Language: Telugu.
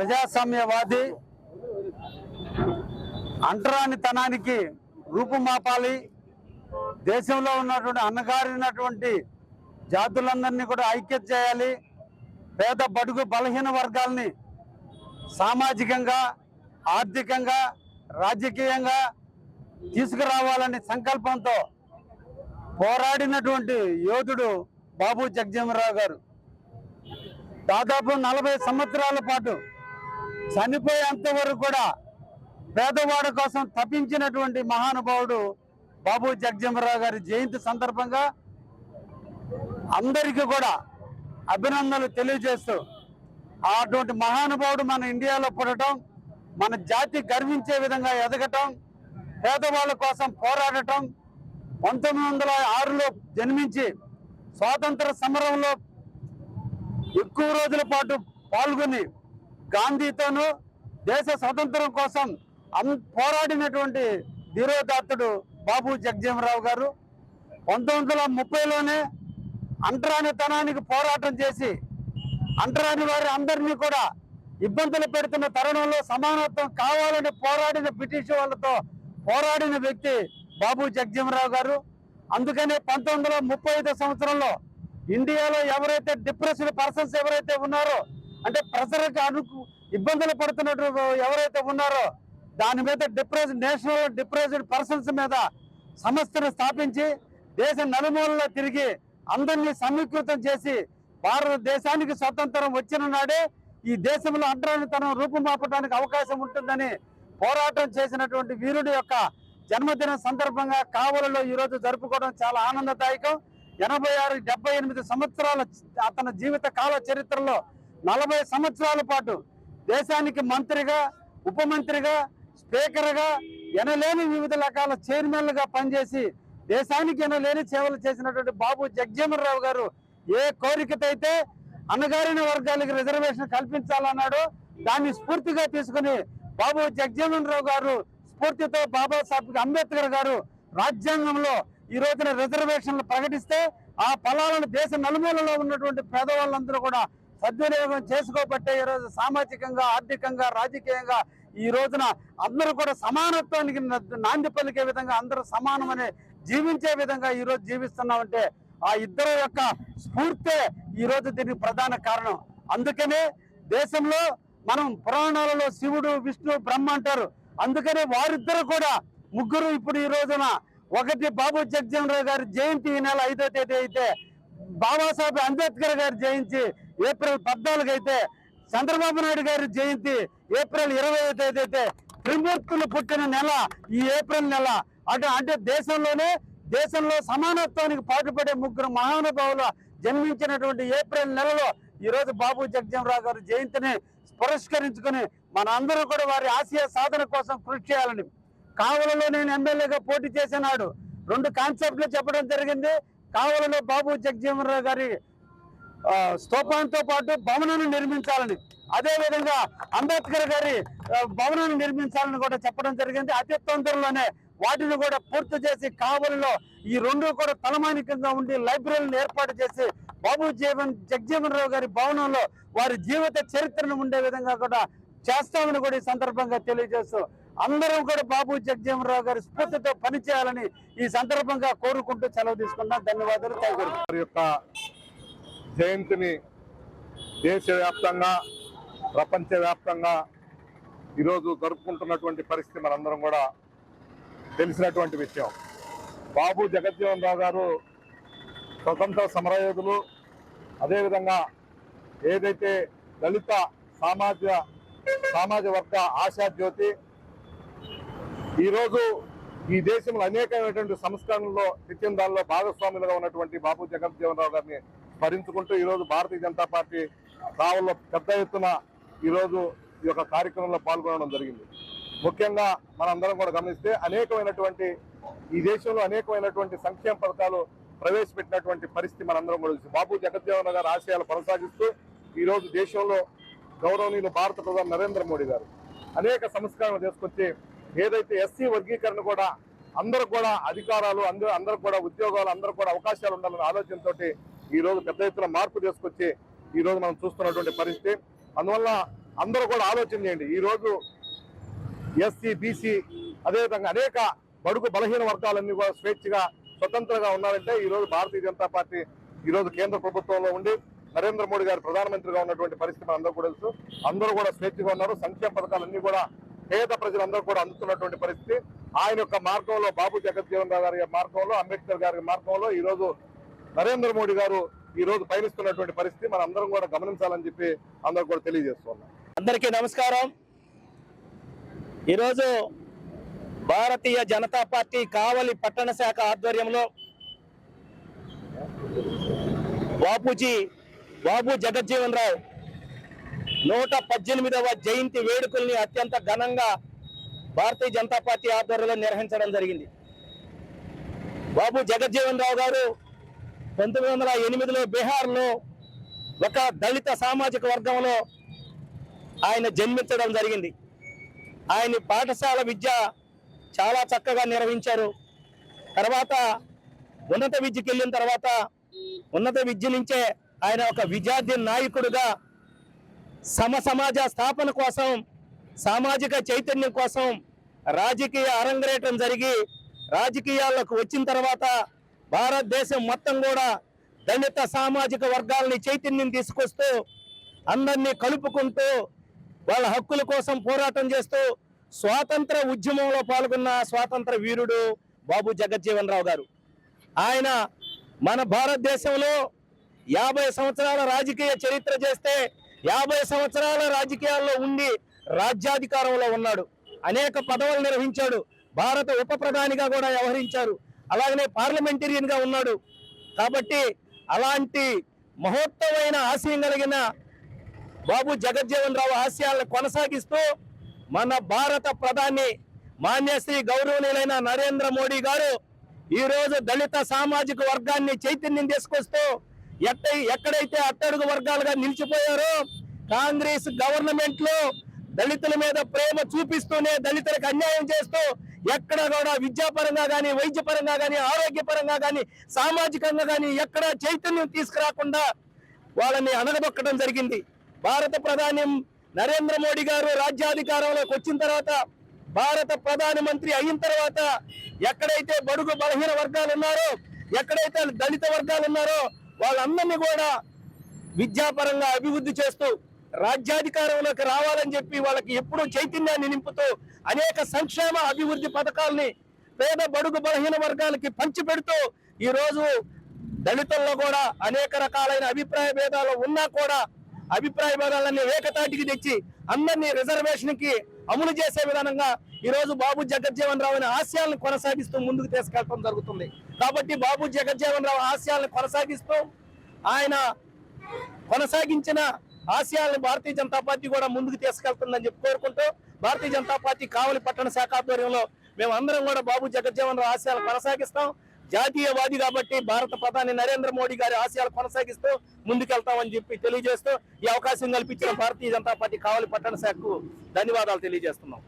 ప్రజాస్వామ్యవాది, అంటరానితనానికి రూపుమాపాలి, దేశంలో ఉన్నటువంటి అన్నగారినటువంటి జాతులందరినీ కూడా ఐక్యత చేయాలి, పేద బడుగు బలహీన వర్గాల్ని సామాజికంగా, ఆర్థికంగా, రాజకీయంగా తీసుకురావాలనే సంకల్పంతో పోరాడినటువంటి యోధుడు బాబు జగజ్జీవనరావు గారు. దాదాపు 40 సంవత్సరాల పాటు చనిపోయేంత వరకు కూడా పేదవాడి కోసం తప్పించినటువంటి మహానుభావుడు బాబు జగజ్జీవనరావు గారి జయంతి సందర్భంగా అందరికీ కూడా అభినందనలు తెలియజేస్తూ, అటువంటి మహానుభావుడు మన ఇండియాలో పుట్టడం, మన జాతి గర్వించే విధంగా ఎదగటం, పేదవాళ్ళ కోసం పోరాడటం, 1906లో జన్మించి స్వాతంత్ర సమరంలో ఎక్కువ రోజుల పాటు పాల్గొని గాంధీతోనూ దేశ స్వతంత్రం కోసం పోరాడినటువంటి ధీరోదాత్తుడు బాబు జగజ్జీవనరావు గారు. 1930లోనే అంటరానితనానికి పోరాటం చేసి అంటరాని వారి అందరినీ కూడా ఇబ్బందులు పెడుతున్న తరుణంలో సమానత్వం కావాలని పోరాడిన బ్రిటిష్ వాళ్ళతో పోరాడిన వ్యక్తి బాబు జగజ్జీవనరావు గారు. అందుకనే 1935 సంవత్సరంలో ఇండియాలో ఎవరైతే డిప్రెస్డ్ పర్సన్స్ ఎవరైతే ఉన్నారో, అంటే ప్రజలకు ఇబ్బందులు పడుతున్నట్టు ఎవరైతే ఉన్నారో దాని మీద నేషనల్ డిప్రెస్డ్ పర్సన్స్ మీద సంస్థను స్థాపించి దేశ నలుమూలలో తిరిగి అందరినీ సమీకృతం చేసి భారతదేశానికి స్వతంత్రం వచ్చిన నాడే ఈ దేశంలో అంటరానితనం రూపుమాపడానికి అవకాశం ఉంటుందని పోరాటం చేసినటువంటి వీరుడి యొక్క జన్మదిన సందర్భంగా కావలిలో ఈరోజు జరుపుకోవడం చాలా ఆనందదాయకం. 86-78 సంవత్సరాల అతని జీవిత కాల చరిత్రలో 40 సంవత్సరాల పాటు దేశానికి మంత్రిగా, ఉప మంత్రిగా, స్పీకర్గా, ఎనలేని వివిధ రకాల చైర్మన్లుగా పనిచేసి దేశానికి ఎనలేని సేవలు చేసినటువంటి బాబు జగజ్జీవనరావు గారు ఏ కోరికతైతే అణగారిన వర్గాలకు రిజర్వేషన్ కల్పించాలన్నాడో దాన్ని స్ఫూర్తిగా తీసుకుని బాబు జగజ్జీవనరావు గారు స్ఫూర్తితో బాబాసాహెబ్ అంబేద్కర్ గారు రాజ్యాంగంలో ఈ రోజున రిజర్వేషన్లు ప్రకటిస్తే ఆ ఫలాలను దేశ నలుమూలలో ఉన్నటువంటి పేదవాళ్ళందరూ కూడా సద్వినియోగం చేసుకోబట్టే ఈరోజు సామాజికంగా, ఆర్థికంగా, రాజకీయంగా ఈ రోజున అందరూ కూడా సమానత్వానికి నాంది పలికే విధంగా అందరూ సమానమని జీవించే విధంగా ఈరోజు జీవిస్తున్నామంటే ఆ ఇద్దరు యొక్క స్ఫూర్తే ఈరోజు దీనికి ప్రధాన కారణం. అందుకనే దేశంలో మనం పురాణాలలో శివుడు, విష్ణు, బ్రహ్మ అంటారు. అందుకనే వారిద్దరు కూడా ముగ్గురు ఇప్పుడు ఈ రోజున ఒకటి బాబు జగజ్జీవనరావు గారి జయంతి ఈ నెల 5వ తేదీ అయితే, బాబాసాహెబ్ అంబేద్కర్ గారి జయంతి ఏప్రిల్ 14 అయితే, చంద్రబాబు నాయుడు గారి జయంతి ఏప్రిల్ 20వ తేదీ అయితే, త్రిమూర్తులు పుట్టిన నెల ఈ ఏప్రిల్ నెల. అంటే దేశంలో సమానత్వానికి పాటుపడే ముగ్గురు మహానుభావులు జన్మించినటువంటి ఏప్రిల్ నెలలో ఈరోజు బాబు జగజ్జీవనరావు గారి జయంతిని పురస్కరించుకుని మన అందరూ కూడా వారి ఆశయ సాధన కోసం కృషి చేయాలని కావలిలో నేను ఎమ్మెల్యేగా పోటీ చేసినాడు 2 కాన్సెప్ట్లు చెప్పడం జరిగింది. కావలిలో బాబు జగజ్జీవనరావు గారి స్తూపంతో పాటు భవనాన్ని నిర్మించాలని, అదేవిధంగా అంబేద్కర్ గారి భవనాన్ని నిర్మించాలని కూడా చెప్పడం జరిగింది. అతి తొందరలోనే వాటిని కూడా పూర్తి చేసి కావలిలో ఈ 2 కూడా తలమానికంగా ఉండి లైబ్రరీని ఏర్పాటు చేసి బాబు జగజ్జీవనరావు గారి భవనంలో వారి జీవిత చరిత్రను ఉండే విధంగా కూడా చేస్తామని కూడా ఈ సందర్భంగా తెలియజేస్తూ అందరం కూడా బాబు జగజ్జీవనరావు గారి స్ఫూర్తితో పనిచేయాలని ఈ సందర్భంగా కోరుకుంటూ సెలవు తీసుకున్నాం. ధన్యవాదాలు. వారి యొక్క జయంతిని దేశవ్యాప్తంగా, ప్రపంచవ్యాప్తంగా ఈరోజు జరుపుకుంటున్నటువంటి పరిస్థితి మనందరం కూడా తెలిసినటువంటి విషయం. బాబు జగజ్జీవనరావు గారు స్వతంత్ర సమరయోధులు, అదేవిధంగా ఏదైతే దళిత సామాజ వర్గ ఆశాజ్యోతి, ఈరోజు ఈ దేశంలో అనేకమైనటువంటి సంస్కరణల్లో నిత్యం దానిలో భాగస్వాములుగా ఉన్నటువంటి బాబు జగజ్జీవనరావు గారిని స్మరించుకుంటూ ఈరోజు భారతీయ జనతా పార్టీ కావల్లో పెద్ద ఎత్తున ఈరోజు ఈ యొక్క కార్యక్రమంలో పాల్గొనడం జరిగింది. ముఖ్యంగా మనందరం కూడా గమనిస్తే ఈ దేశంలో అనేకమైనటువంటి సంక్షేమ పథకాలు ప్రవేశపెట్టినటువంటి పరిస్థితి మనందరం కూడా చూసి బాబు జగజ్జీవనరావు గారి ఆశయాలు కొనసాగిస్తూ ఈరోజు దేశంలో గౌరవనీయులు భారత ప్రధాని నరేంద్ర మోడీ గారు అనేక సంస్కరణలు తీసుకొచ్చి ఏదైతే ఎస్సీ వర్గీకరణ కూడా అందరూ కూడా అధికారాలు, అందరూ కూడా ఉద్యోగాలు, అందరూ కూడా అవకాశాలు ఉండాలనే ఆలోచనతోటి ఈ రోజు పెద్ద ఎత్తున మార్పు తీసుకొచ్చి ఈ రోజు మనం చూస్తున్నటువంటి పరిస్థితి. అందువల్ల అందరూ కూడా ఆలోచన చేయండి. ఈ రోజు ఎస్సీ, బీసీ, అదేవిధంగా అనేక బడుగు బలహీన వర్గాలన్నీ కూడా స్వేచ్ఛగా స్వతంత్రంగా ఉన్నారంటే ఈ రోజు భారతీయ జనతా పార్టీ ఈ రోజు కేంద్ర ప్రభుత్వంలో ఉండి నరేంద్ర మోడీ గారు ప్రధానమంత్రిగా ఉన్నటువంటి పరిస్థితి అందరూ కూడా తెలుసు. అందరూ కూడా స్వేచ్ఛగా ఉన్నారు. సంక్షేమ పథకాలన్నీ కూడా పేద ప్రజలందరూ కూడా అందుతున్నటువంటి పరిస్థితి. ఆయన యొక్క మార్గంలో, బాబు జగజ్జీవన్ రావు గారి మార్గంలో, అంబేద్కర్ గారి మార్గంలో ఈ రోజు నరేంద్ర మోడీ గారు ఈ రోజు పయనిస్తున్నటువంటి పరిస్థితి మనం అందరం కూడా గమనించాలని చెప్పి అందరూ కూడా తెలియజేస్తున్నాం. అందరికీ నమస్కారం. ఈరోజు భారతీయ జనతా పార్టీ కావలి పట్టణ శాఖ ఆధ్వర్యంలో బాబు జగజ్జీవన్ రావు 118వ జయంతి వేడుకల్ని అత్యంత ఘనంగా భారతీయ జనతా పార్టీ ఆధ్వర్యంలో నిర్వహించడం జరిగింది. బాబు జగజ్జీవన్ రావు గారు 1908లో బీహార్లో ఒక దళిత సామాజిక వర్గంలో ఆయన జన్మించడం జరిగింది. ఆయన పాఠశాల విద్య చాలా చక్కగా నిర్వహించారు. తర్వాత ఉన్నత విద్యకి వెళ్ళిన తర్వాత ఉన్నత విద్య నుంచే ఆయన ఒక విద్యార్థి నాయకుడిగా సమాజ స్థాపన కోసం, సామాజిక చైతన్యం కోసం రాజకీయ అరంగేట్రం జరిగి రాజకీయాల్లోకి వచ్చిన తర్వాత భారతదేశం మొత్తం కూడా దళిత సామాజిక వర్గాలని చైతన్యం తీసుకొస్తూ అందరినీ కలుపుకుంటూ వాళ్ళ హక్కుల కోసం పోరాటం చేస్తూ స్వాతంత్ర ఉద్యమంలో పాల్గొన్న స్వాతంత్ర వీరుడు బాబు జగజ్జీవన్ రావు గారు. ఆయన మన భారతదేశంలో 50 సంవత్సరాల రాజకీయ చరిత్ర చేస్తే 50 సంవత్సరాల రాజకీయాల్లో ఉండి రాజ్యాధికారంలో ఉన్నాడు. అనేక పదవులు నిర్వహించాడు. భారత ఉప ప్రధానిగా కూడా వ్యవహరించారు. అలాగనే పార్లమెంటేరియన్ గా ఉన్నాడు. కాబట్టి అలాంటి మహోత్తమైన ఆశయం కలిగిన బాబు జగజ్జీవన్ రావు ఆశయాలను కొనసాగిస్తూ మన భారత ప్రధాని మాన్యశ్రీ గౌరవనీయులైన నరేంద్ర మోడీ గారు ఈ రోజు దళిత సామాజిక వర్గాన్ని చైతన్యం తీసుకొస్తూ ఎక్కడైతే అట్టడుగు వర్గాలుగా నిలిచిపోయారో కాంగ్రెస్ గవర్నమెంట్ లో దళితుల మీద ప్రేమ చూపిస్తూనే దళితులకు అన్యాయం చేస్తూ ఎక్కడ కూడా విద్యాపరంగా కానీ, వైద్యపరంగా కానీ, ఆరోగ్యపరంగా కానీ, సామాజికంగా కానీ ఎక్కడ చైతన్యం తీసుకురాకుండా వాళ్ళని అణగదొక్కడం జరిగింది. భారత ప్రధాని నరేంద్ర మోడీ గారు రాజ్యాధికారంలోకి వచ్చిన తర్వాత, భారత ప్రధానమంత్రి అయిన తర్వాత ఎక్కడైతే బడుగు బలహీన వర్గాలు ఉన్నారో, ఎక్కడైతే దళిత వర్గాలు ఉన్నారో వాళ్ళందరినీ కూడా విద్యాపరంగా అభివృద్ధి చేస్తూ రాజ్యాధికారంలోకి రావాలని చెప్పి వాళ్ళకి ఎప్పుడూ చైతన్యాన్ని నింపుతూ అనేక సంక్షేమ అభివృద్ధి పథకాలని పేద బడుగు బలహీన వర్గాలకి పంచిపెడుతూ ఈ రోజు దళితుల్లో కూడా అనేక రకాలైన అభిప్రాయ భేదాలు ఉన్నా కూడా అభిప్రాయ భేదాలన్నీ ఏకతాటికి తెచ్చి అందరినీ రిజర్వేషన్ కి అమలు చేసే విధానంగా ఈ రోజు బాబు జగజ్జీవన్ రావు ఆశయాలను కొనసాగిస్తూ ముందుకు తీసుకెళ్లడం జరుగుతుంది. కాబట్టి బాబు జగజ్జీవన్ రావు ఆశయాలను కొనసాగిస్తూ ఆయన కొనసాగించిన ఆశయాలను భారతీయ జనతా పార్టీ కూడా ముందుకు తీసుకెళ్తుందని చెప్పి కోరుకుంటూ భారతీయ జనతా పార్టీ కావలి పట్టణ శాఖ ఆధ్వర్యంలో మేము అందరం కూడా బాబు జగజ్జీవన్ రావు ఆశయాలను కొనసాగిస్తాం. జాతీయవాది కాబట్టి భారత ప్రధాని నరేంద్ర మోడీ గారి ఆశయాలు కొనసాగిస్తూ ముందుకెళ్తామని చెప్పి తెలియజేస్తూ ఈ అవకాశం కల్పించిన భారతీయ జనతా పార్టీ కావలి పట్టణ శాఖకు ధన్యవాదాలు తెలియజేస్తున్నాం.